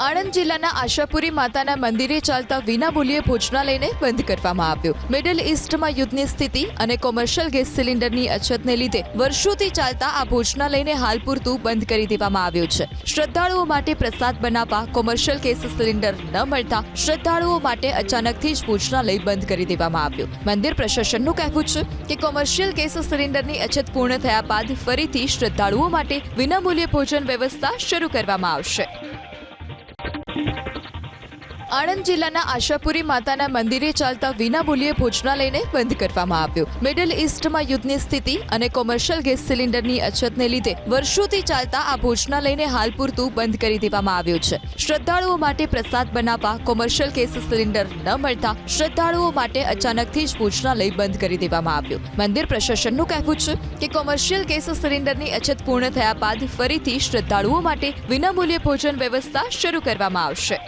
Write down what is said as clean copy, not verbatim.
આણંદ જિલ્લાના આશાપુરી માતાના મંદિરે ચાલતા વિનામૂલ્યે ભોજનાલયને બંધ કરવામાં આવ્યું। મિડલ ઇસ્ટમાં યુદ્ધની સ્થિતિ અને કોમર્શિયલ ગેસ સિલિન્ડરની અછતને લીધે વર્ષોથી ચાલતા આ ભોજનાલયને હાલ પૂરતું બંધ કરી દેવામાં આવ્યું છે। શ્રદ્ધાળુઓ માટે પ્રસાદ બનાવવા કોમર્શિયલ ગેસ સિલિન્ડર ન મળતા શ્રદ્ધાળુઓ માટે અચાનકથી જ ભોજનાલય બંધ કરી દેવામાં આવ્યું। મંદિર પ્રશાસનનું કહેવું છે કે કોમર્શિયલ ગેસ સિલિન્ડરની અછત પૂર્ણ થયા બાદ ફરીથી શ્રદ્ધાળુઓ માટે વિનામૂલ્યે ભોજન વ્યવસ્થા શરૂ કરવામાં આવશે। આણંદ જિલ્લાના આશાપુરી માતાના મંદિરે ચાલતા વિનામૂલ્યે ભોજનાલયને બંધ કરવામાં આવ્યું। મિડલ ઇસ્ટમાં યુદ્ધની સ્થિતિ અને કોમર્શિયલ ગેસ સિલિન્ડરની અછતને લીધે વર્ષોથી ચાલતા આ ભોજનાલયને હાલ પૂરતું બંધ કરી દેવામાં આવ્યું છે। શ્રદ્ધાળુઓ માટે પ્રસાદ બનાવવા કોમર્શિયલ ગેસ સિલિન્ડર ન મળતા શ્રદ્ધાળુઓ માટે અચાનકથી જ ભોજનાલય બંધ કરી દેવામાં આવ્યું। મંદિર પ્રશાસનનું કહેવું છે કે કોમર્શિયલ ગેસ સિલિન્ડરની અછત પૂર્ણ થયા બાદ ફરીથી શ્રદ્ધાળુઓ માટે વિનામૂલ્યે ભોજન વ્યવસ્થા શરૂ કરવામાં આવશે।